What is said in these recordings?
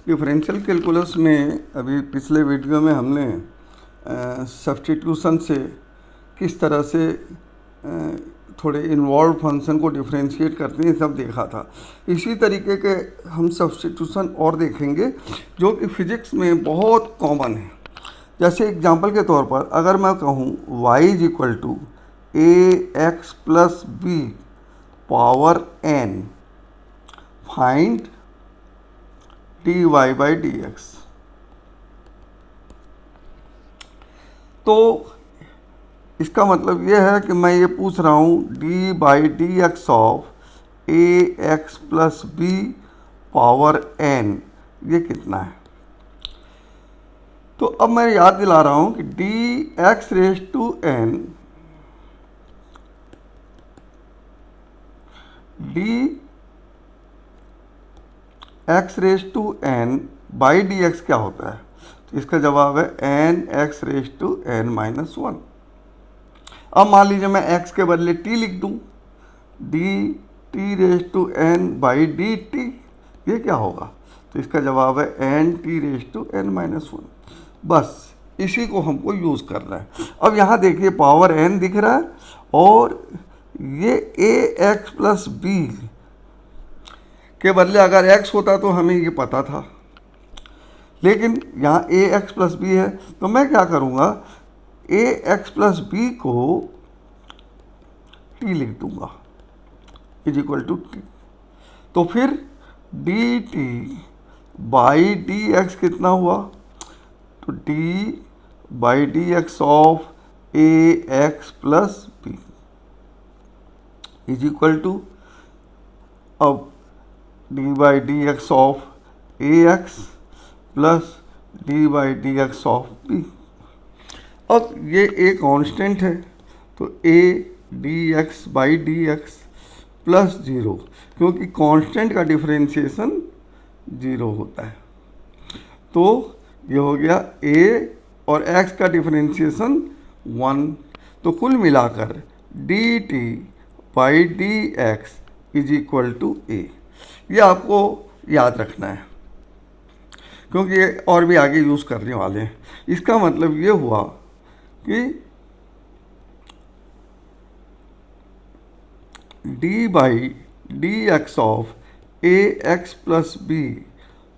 Differential calculus में अभी पिछले वीडियो में हमने सब्स्टिट्यूशन से किस तरह से थोड़े इन्वॉल्व फंक्शन को डिफरेंशिएट करते हैं सब देखा था। इसी तरीके के हम सब्स्टिट्यूशन और देखेंगे जो कि फिजिक्स में बहुत कॉमन है। जैसे एग्जांपल के तौर पर अगर मैं कहूँ y is equal to ax plus b power n, find dy by d x, तो इसका मतलब ये है कि मैं ये पूछ रहा हूँ d by d x of a x plus b power n ये कितना है। तो अब मैं याद दिला रहा हूँ कि d x raise to n d x raise to n by d x क्या होता है, तो इसका जवाब है n x raise to n minus one. अब मान लीजिए मैं x के बदले t लिख दूँ, d t raise to n by d t, ये क्या होगा, तो इसका जवाब है n t raise to n minus one. बस इसी को हमको यूज़ करना है। अब यहाँ देखिए पावर n दिख रहा है और ये ए एक्स प्लस बी के बदले अगर x होता तो हमें ये पता था, लेकिन यहाँ ए एक्स प्लस बी है तो मैं क्या करूँगा, ए एक्स प्लस बी को t लिख दूँगा इज इक्वल टू टी। तो फिर d t by d x कितना हुआ, तो d by d x of a x plus b is equal to, अब d by d x of a x plus d by d x of b. अब ये a constant है तो a d x by d x plus zero, क्योंकि constant का differentiation zero होता है। तो ये हो गया ए और एक्स का डिफरेंशिएशन वन। तो कुल मिलाकर d t by d x is equal to a. ये आपको याद रखना है क्योंकि ये और भी आगे यूज़ करने वाले हैं। इसका मतलब ये हुआ कि d by d x of a x plus b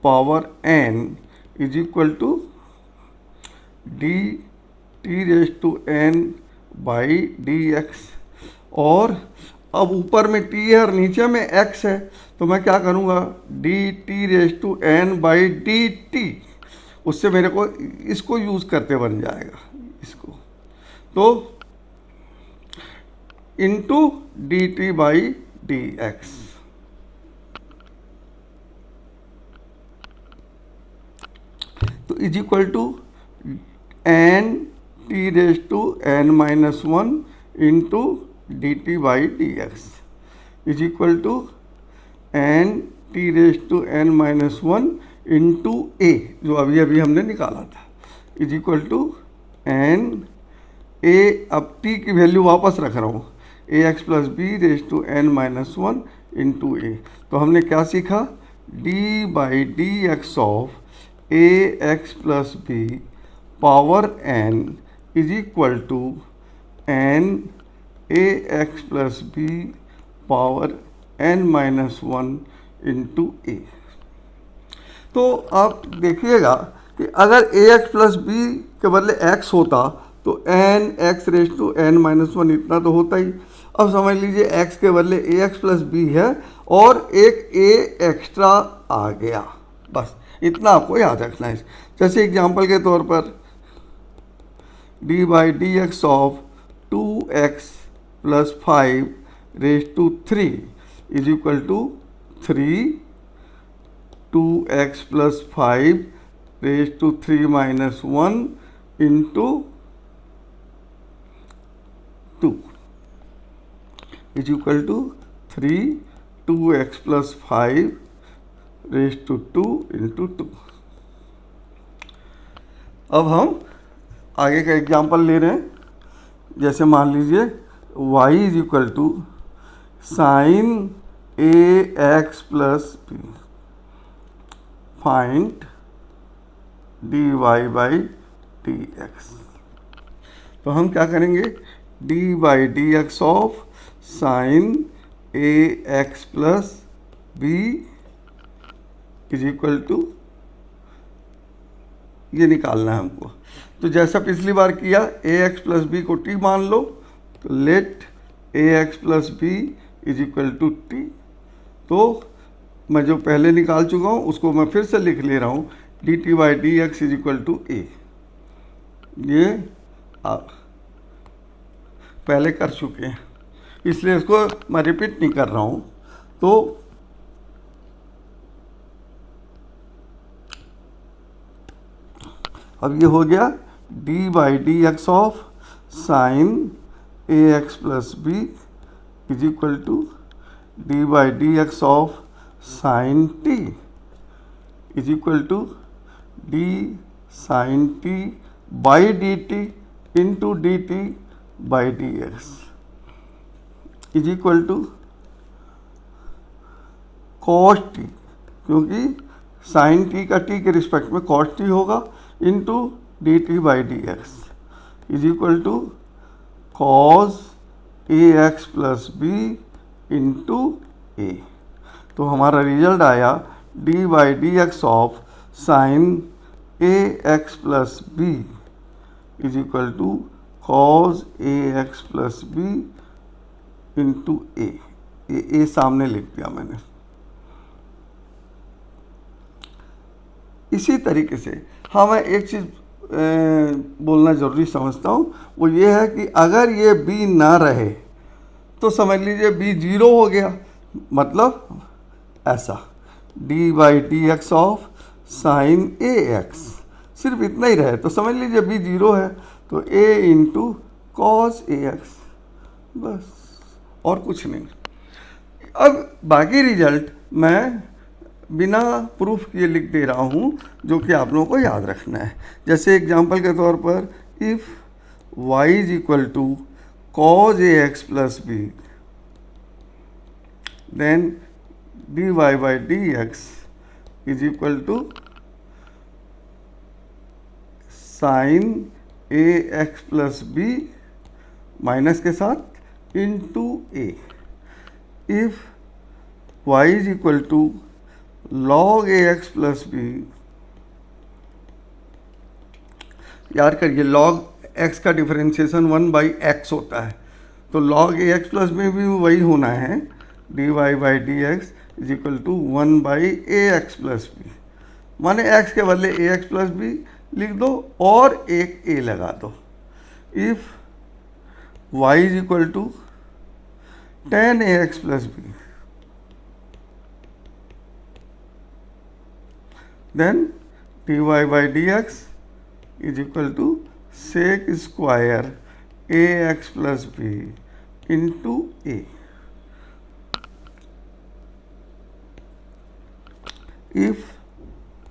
power n is equal to d t raise to n by d x, और अब ऊपर में t है और नीचे में x है तो मैं क्या करूँगा, d t raise to n by d t, उससे मेरे को इसको यूज़ करते बन जाएगा इसको, तो into d t by d x. तो is equal to n t raise to n minus one into d t by d x is equal to n t raise to n minus one into a, जो अभी अभी हमने निकाला था, is equal to n a, अब t की value वापस रख रहा हूँ, a x plus b raise to n minus one into a. तो हमने क्या सीखा, d by d x of a x plus b power n is equal to n a x plus b power n minus one into a. तो आप देखिएगा कि अगर ए x plus B के बदले x होता तो n x raise to n minus one इतना तो होता ही। अब समझ लीजिए x के बदले ए एक्स प्लस बी है और एक a एक्स्ट्रा आ गया, बस इतना आपको याद रखना है। जैसे एग्जांपल के तौर पर d by d x of two x plus five raise to three is equal to three two x plus five raise to three minus one into two is equal to three two x plus five raise to two into two. अब हम आगे का example ले रहे हैं। जैसे मान लीजिए y is equal to sine a x plus b, find d y by d x. तो हम क्या करेंगे, d by d x of sine a x plus b is equal to, ये निकालना है हमको। तो जैसा पिछली बार किया, ए एक्स प्लस बी को टी मान लो, तो let a x plus b is equal to t. तो मैं जो पहले निकाल चुका हूँ उसको मैं फिर से लिख ले रहा हूँ, d t by d x is equal to a. ये पहले कर चुके हैं, इसलिए इसको मैं रिपीट नहीं कर रहा हूँ। तो अब ये हो गया d by d x of sine a x plus b is equal to d by d x of sine t is equal to d sine t by d t into d t by d x is equal to cos t, क्योंकि sine t का t के respect में cos t होगा, into d t by d x is equal to cos a x plus b into a. तो हमारा result आया d by d x of sine a x plus b is equal to cos a x plus b into a सामने लिख दिया मैंने। इसी तरीके से हाँ, मैं एक चीज़ बोलना ज़रूरी समझता हूँ, वो ये है कि अगर ये b ना रहे तो समझ लीजिए b 0 हो गया, मतलब ऐसा D by d x of sine a x, सिर्फ इतना ही रहे तो समझ लीजिए b 0 है, तो a into cos a x, बस और कुछ नहीं। अब बाकी रिजल्ट मैं बिना प्रूफ किए लिख दे रहा हूँ, जो कि आप लोगों को याद रखना है। जैसे एग्जांपल के तौर पर, if y is equal to cos a x plus b, then d y by d x is equal to sine a x plus b minus के साथ into a. If y is equal to log a x plus b, याद करिए log x का differentiation 1/x होता है, तो log a x plus में भी वही होना है, d y by d x is equal to 1/ax plus b, माने x के बदले ए एक्स प्लस बी लिख दो और एक a लगा दो। If y is equal to tan ax plus b, then dy by dx is equal to sec square ax plus b into a। if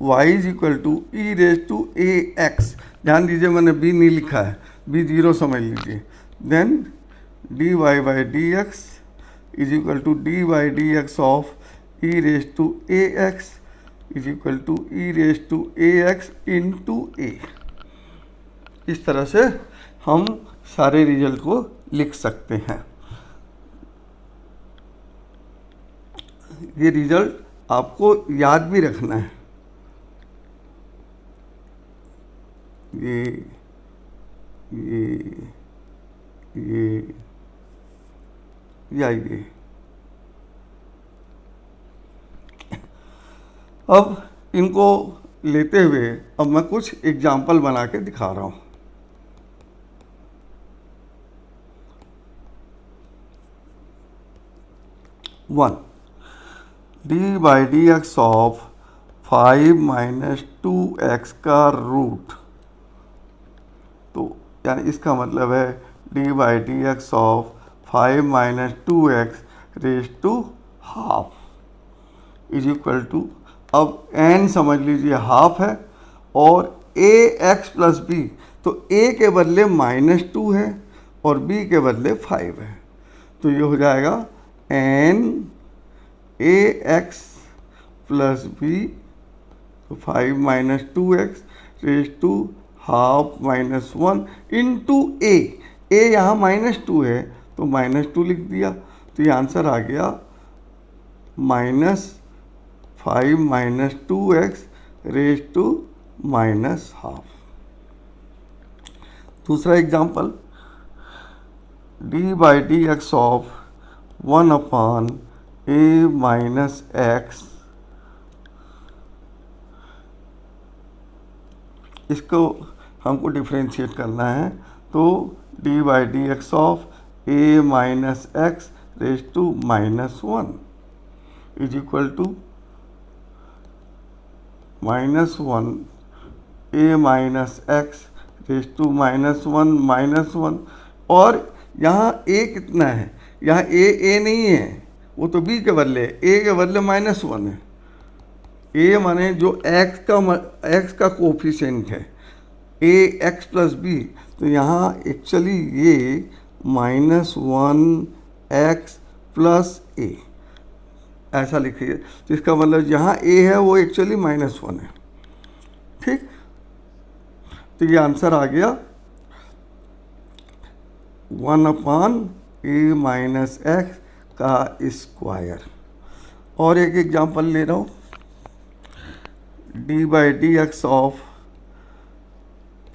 y is equal to e raised to ax, ध्यान दीजिए मैंने b नहीं लिखा है, b 0 समझ लीजिए, then dy by dx is equal to dy dx of e raised to ax is equal to e raise to a x into a. इस तरह से हम सारे रिजल्ट को लिख सकते हैं। ये रिजल्ट आपको याद भी रखना है। ये अब इनको लेते हुए अब मैं कुछ एग्जाम्पल बना के दिखा रहा हूँ। One, d by d x of 5 minus 2x का रूट, तो यानी इसका मतलब है d by d x of 5 minus 2x raise to half is equal to, अब n समझ लीजिए हाफ है और ए एक्स प्लस बी, तो a के बदले -2 है और b के बदले 5 है, तो ये हो जाएगा n a x plus b तो 5 minus 2x raise to half minus 1 into a यहाँ -2 है तो -2 लिख दिया, तो ये आंसर आ गया -5 minus 2x raise to -half. दूसरा example, d/dx of 1/a minus x, इसको हमको डिफ्रेंशिएट करना है, तो d/dx of a minus x raise to -1 is equal to -1 a minus x raise to -1 और यहाँ a कितना है, यहाँ a नहीं है, वो तो b के बदले a के बदले -1 है। a माने जो x का कोफिशिएंट है a x प्लस b, तो यहाँ एक्चुअली ये -1x प्लस a ऐसा लिखिए, तो इसका मतलब जहाँ a है वो एक्चुअली -1 है। ठीक, तो ये आंसर आ गया 1/a माइनस x का स्क्वायर। और एक एग्जांपल ले रहा हूँ, d/dx of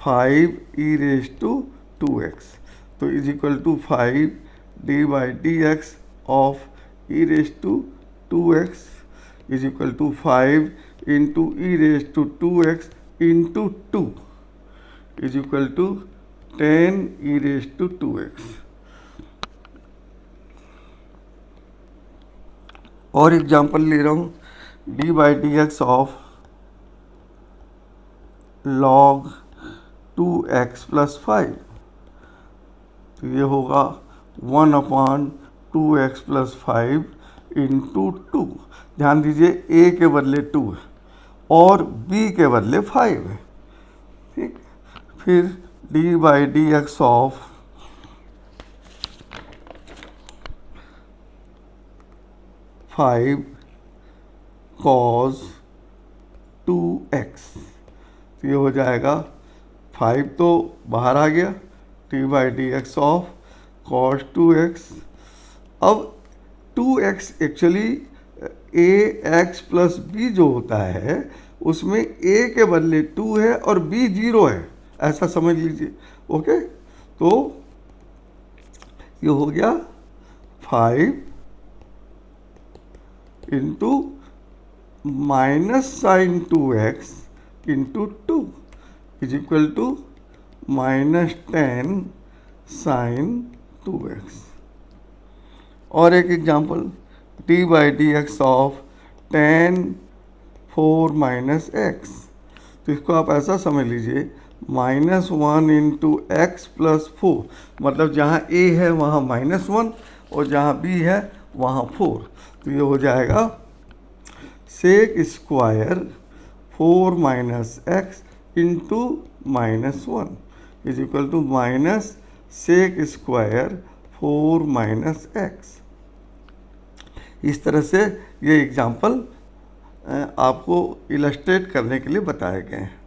5e raise to 2x, तो is equal to 5 d/dx of e raise to 2x is equal to 5 into e raise to 2x into 2 is equal to 10 e raise to 2x। और example ले रहा हूँ, d/dx of log 2x plus 5, तो ये होगा 1/2x plus 5 into 2। ध्यान दीजिए a के बदले 2 है और b के बदले 5 है। ठीक, फिर d/dx ऑफ 5 cos 2x, तो ये हो जाएगा 5 तो बाहर आ गया, d/dx ऑफ cos 2x। अब 2x actually ax plus b जो होता है उसमें a के बदले 2 है और b 0 है, ऐसा समझ लीजिए। ओके, तो ये हो गया 5 into minus sine 2x into 2 is equal to -10 sine 2x। और एक example, d/dx of tan 4 minus x, तो इसको आप ऐसा समझ लीजिए -1 इंटू एक्स प्लस 4, मतलब जहाँ a है वहाँ -1 और जहाँ b है वहाँ 4, तो ये हो जाएगा sec square 4 minus x into -1 is equal to minus sec square 4 minus x. इस तरह से ये एग्जाम्पल आपको इलस्ट्रेट करने के लिए बताए गए हैं।